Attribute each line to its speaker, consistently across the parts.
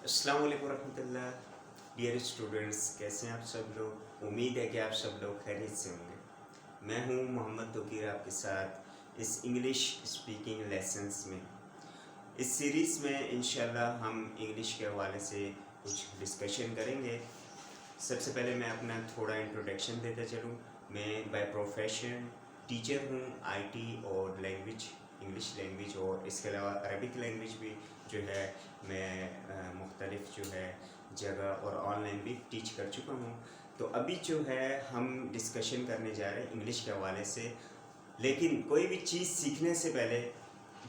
Speaker 1: अस्सलाम वालेकुम रहमतुल्लाह। डियर स्टूडेंट्स, कैसे हैं आप सब लोग? उम्मीद है कि आप सब लोग खैरियत से होंगे। मैं हूं मोहम्मद तौकीर आपके साथ इस इंग्लिश स्पीकिंग लेसन्स में। इस सीरीज़ में इंशाल्लाह हम इंग्लिश के हवाले से कुछ डिस्कशन करेंगे। सबसे पहले मैं अपना थोड़ा इंट्रोडक्शन देता चलूँ। मैं बाय प्रोफेशन टीचर हूँ आईटी और लैंग्वेज, इंग्लिश लैंग्वेज और इसके अलावा अरबिक लैंग्वेज भी जो है मैं मुख्तलिफ़ जो है जगह और ऑनलाइन भी टीच कर चुका हूँ। तो अभी जो है हम डिस्कशन करने जा रहे हैं इंग्लिश के हवाले से। लेकिन कोई भी चीज़ सीखने से पहले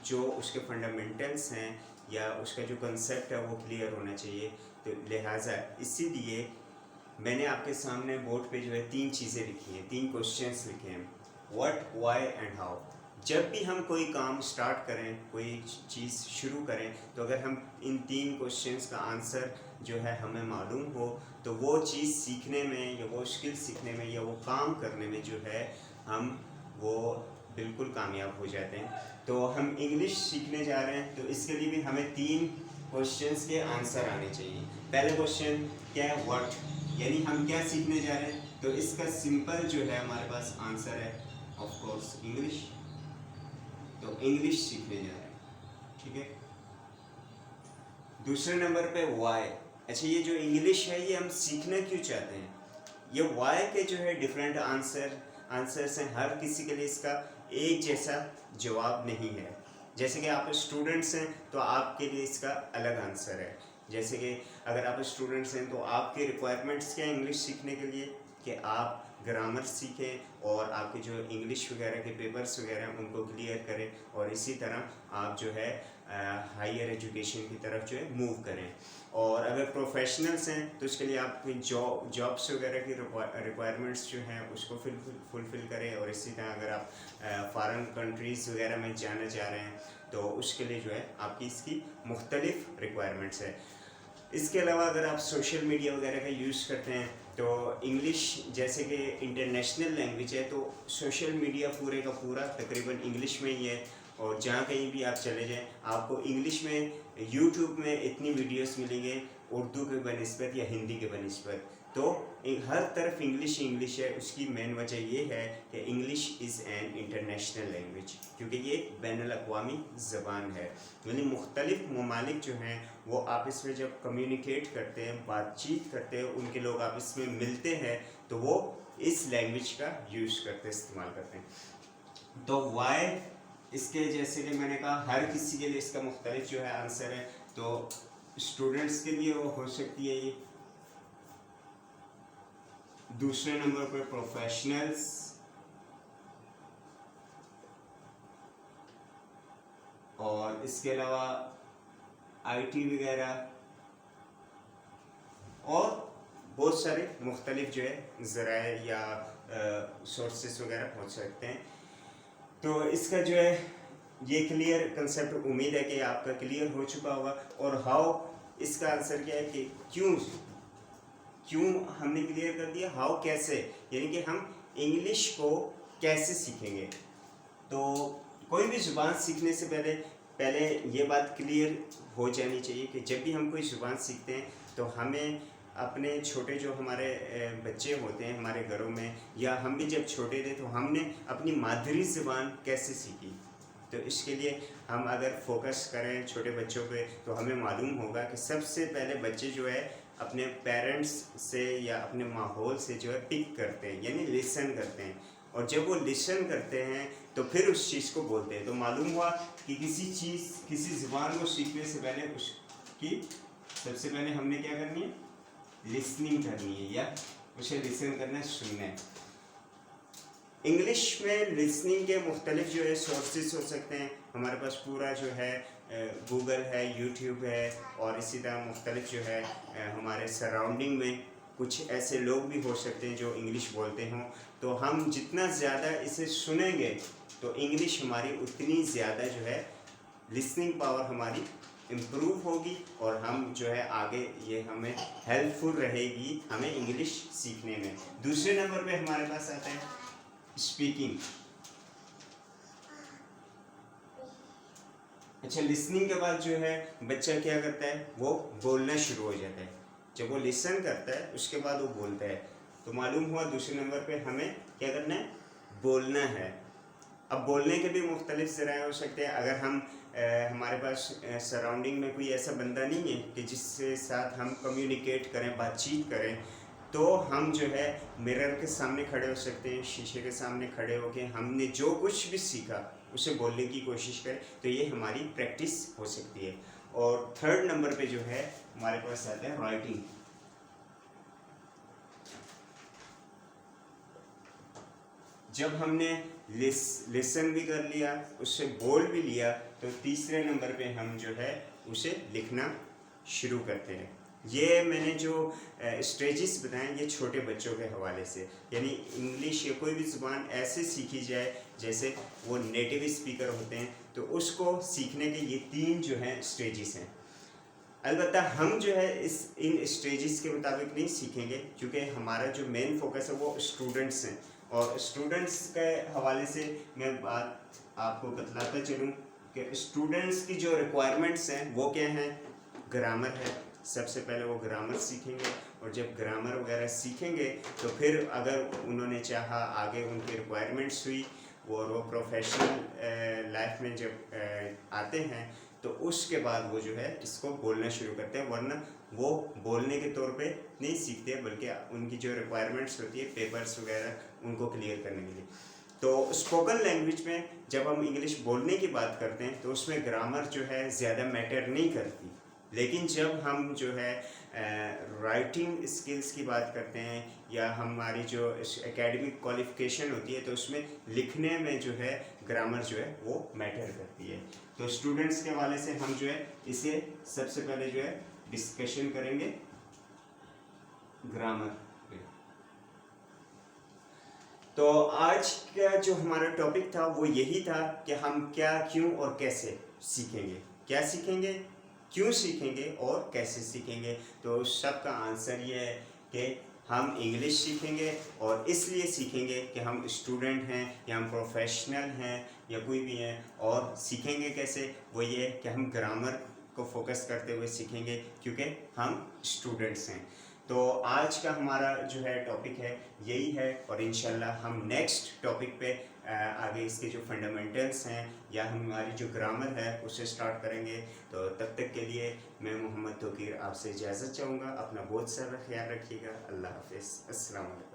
Speaker 1: जो उसके फंडामेंटल्स हैं या उसका जो कंसेप्ट है वो क्लियर होना चाहिए। तो लिहाजा इसीलिए मैंने आपके सामने बोर्ड पे जो है 3 चीज़ें लिखी हैं, 3 क्वेश्चंस लिखे हैं, व्हाट, व्हाई एंड हाउ। जब भी हम कोई काम स्टार्ट करें, कोई चीज़ शुरू करें, तो अगर हम इन 3 क्वेश्चंस का आंसर जो है हमें मालूम हो, तो वो चीज़ सीखने में या वो स्किल सीखने में या वो काम करने में जो है हम वो बिल्कुल कामयाब हो जाते हैं। तो हम इंग्लिश सीखने जा रहे हैं, तो इसके लिए भी हमें 3 क्वेश्चंस के आंसर आने चाहिए। पहले क्वेश्चन क्या है? व्हाट, यानी हम क्या सीखने जा रहे हैं। तो इसका सिंपल जो है हमारे पास आंसर है ऑफ कोर्स इंग्लिश। तो इंग्लिश सीखने जा रहे हैं, ठीक है। दूसरे नंबर पे वाई। अच्छा, ये जो इंग्लिश है ये हम सीखना क्यों चाहते हैं? ये वाई के जो है डिफरेंट आंसर्स हैं। हर किसी के लिए इसका एक जैसा जवाब नहीं है। जैसे कि आप स्टूडेंट्स हैं तो आपके लिए इसका अलग आंसर है। जैसे कि अगर आप स्टूडेंट्स हैं तो आपके रिक्वायरमेंट्स क्या है इंग्लिश सीखने के लिए कि आप ग्रामर सीखें और आपके जो इंग्लिश वगैरह के पेपर्स वगैरह हैं उनको क्लियर करें, और इसी तरह आप जो है हायर एजुकेशन की तरफ जो है मूव करें। और अगर प्रोफेशनल्स हैं तो उसके लिए आप जॉब्स वगैरह की रिक्वायरमेंट्स जो हैं उसको फुलफ़िल करें। और इसी तरह अगर आप फॉरेन कंट्रीज़ वगैरह में जाना चाह रहे हैं तो उसके लिए जो है आपकी इसकी मुख्तलिफ़ रिक्वायरमेंट्स है। इसके अलावा अगर आप सोशल मीडिया वगैरह का यूज़ करते हैं तो इंग्लिश जैसे कि इंटरनेशनल लैंग्वेज है, तो सोशल मीडिया पूरे का पूरा तकरीबन इंग्लिश में ही है। और जहाँ कहीं भी आप चले जाएं आपको इंग्लिश में यूट्यूब में इतनी वीडियोस मिलेंगे उर्दू के बनस्बत या हिंदी के बनस्बत। तो हर तरफ इंग्लिश इंग्लिश है। उसकी मेन वजह ये है कि English is an international language, क्योंकि ये बैनुल-अक़वामी ज़बान है। यानी मुख्तलिफ़ ममालिक जो हैं वो आपस में जब कम्युनिकेट करते हैं, बातचीत करते हैं, उनके लोग आपस में मिलते हैं तो वो इस लैंग्वेज का यूज़ करते इस्तेमाल करते हैं। तो वाई, इसके जैसे कि मैंने कहा हर किसी के लिए इसका मुख्तलिफ जो है आंसर है। तो स्टूडेंट्स के लिए वो हो सकती है ये। दूसरे नंबर पर प्रोफेशनल्स, और इसके अलावा आईटी वगैरह, और बहुत सारे मुख्तलिफ जो है ज़राए या सोर्सेस वगैरह हो सकते हैं। तो इसका जो है ये क्लियर कंसेप्ट उम्मीद है कि आपका क्लियर हो चुका होगा। और हाउ, इसका आंसर क्या है कि क्यों क्यों हमने क्लियर कर दिया। हाउ कैसे, यानी कि हम इंग्लिश को कैसे सीखेंगे। तो कोई भी ज़ुबान सीखने से पहले ये बात क्लियर हो जानी चाहिए कि जब भी हम कोई ज़ुबान सीखते हैं तो हमें अपने छोटे जो हमारे बच्चे होते हैं हमारे घरों में, या हम भी जब छोटे थे तो हमने अपनी मादरी ज़ुबान कैसे सीखी। तो इसके लिए हम अगर फोकस करें छोटे बच्चों पे तो हमें मालूम होगा कि सबसे पहले बच्चे जो है अपने पेरेंट्स से या अपने माहौल से जो है पिक करते हैं, यानी लिसन करते हैं। और जब वो लिसन करते हैं तो फिर उस चीज़ को बोलते हैं। तो मालूम हुआ कि किसी ज़ुबान को सीखने से पहले उसकी सबसे पहले हमने क्या करनी है, लिसनिंग करनी है, या उसे लिसन करना है, सुनना है। इंग्लिश में लिसनिंग के मुख्तलिफ जो है सोर्सेस हो सकते हैं। हमारे पास पूरा जो है गूगल है, यूट्यूब है, और इसी तरह मुख्तलिफ जो है हमारे सराउंडिंग में कुछ ऐसे लोग भी हो सकते हैं जो इंग्लिश बोलते हों। तो हम जितना ज़्यादा इसे सुनेंगे तो इंग्लिश हमारी उतनी ज़्यादा जो है लिसनिंग पावर हमारी इम्प्रूव होगी, और हम जो है आगे ये हमें हेल्पफुल रहेगी हमें इंग्लिश सीखने में। दूसरे नंबर पे हमारे पास आता है स्पीकिंग। अच्छा, लिसनिंग के बाद जो है बच्चा क्या करता है, वो बोलना शुरू हो जाता है। जब वो लिसन करता है उसके बाद वो बोलता है। तो मालूम हुआ दूसरे नंबर पे हमें क्या करना है, बोलना है। अब बोलने के भी मुख्तलिफ ज़राए हो सकते हैं। अगर हम हमारे पास सराउंडिंग में कोई ऐसा बंदा नहीं है कि जिसके साथ हम कम्युनिकेट करें, बातचीत करें, तो हम जो है मिरर के सामने खड़े हो सकते हैं, शीशे के सामने खड़े होकर हमने जो कुछ भी सीखा उसे बोलने की कोशिश करें। तो ये हमारी प्रैक्टिस हो सकती है। और थर्ड नंबर पे जो है हमारे पास आता है राइटिंग। जब हमने लिसन भी कर लिया, उससे बोल भी लिया, तो तीसरे नंबर पे हम जो है उसे लिखना शुरू करते हैं। ये मैंने जो स्टेजेस बताएं ये छोटे बच्चों के हवाले से, यानी इंग्लिश या कोई भी ज़ुबान ऐसे सीखी जाए जैसे वो नेटिव स्पीकर होते हैं, तो उसको सीखने के ये 3 जो हैं स्टेजेस हैं। अलबत्ता हम जो है इन स्टेजेस के मुताबिक नहीं सीखेंगे, क्योंकि हमारा जो मेन फोकस है वो स्टूडेंट्स हैं। और स्टूडेंट्स के हवाले से मैं बात आपको बतलाता चलूँ कि स्टूडेंट्स की जो रिक्वायरमेंट्स हैं वो क्या हैं। ग्रामर है, सबसे पहले वो ग्रामर सीखेंगे, और जब ग्रामर वगैरह सीखेंगे तो फिर अगर उन्होंने चाहा आगे उनकी रिक्वायरमेंट्स हुई और वो प्रोफेशनल लाइफ में जब आते हैं तो उसके बाद वो जो है इसको बोलना शुरू करते हैं। वरना वो बोलने के तौर पे नहीं सीखते, बल्कि उनकी जो रिक्वायरमेंट्स होती है पेपर्स वगैरह उनको क्लियर करने के लिए। तो स्पोकन लैंग्वेज में जब हम इंग्लिश बोलने की बात करते हैं तो उसमें ग्रामर जो है ज़्यादा मैटर नहीं करती। लेकिन जब हम जो है राइटिंग स्किल्स की बात करते हैं या हमारी जो एकेडमिक क्वालिफिकेशन होती है, तो उसमें लिखने में जो है ग्रामर जो है वो मैटर करती है। तो स्टूडेंट्स के हवाले से हम जो है इसे सबसे पहले जो है डिस्कशन करेंगे ग्रामर पे। तो आज का जो हमारा टॉपिक था वो यही था कि हम क्या, क्यों और कैसे सीखेंगे। क्या सीखेंगे, क्यों सीखेंगे और कैसे सीखेंगे। तो सबका आंसर ये है कि हम इंग्लिश सीखेंगे, और इसलिए सीखेंगे कि हम स्टूडेंट हैं या हम प्रोफेशनल हैं या कोई भी हैं। और सीखेंगे कैसे, वो ये कि हम ग्रामर को फोकस करते हुए सीखेंगे, क्योंकि हम स्टूडेंट्स हैं। तो आज का हमारा जो है टॉपिक है यही है, और इंशाल्लाह हम नेक्स्ट टॉपिक पे आगे इसके जो फंडामेंटल्स हैं या हमारी जो ग्रामर है उसे स्टार्ट करेंगे। तो तब तक के लिए मैं मोहम्मद तौकीर आपसे इजाज़त चाहूँगा। अपना बहुत सारा ख्याल रखिएगा। अल्लाह हाफिज़। अस्सलाम वालेकुम।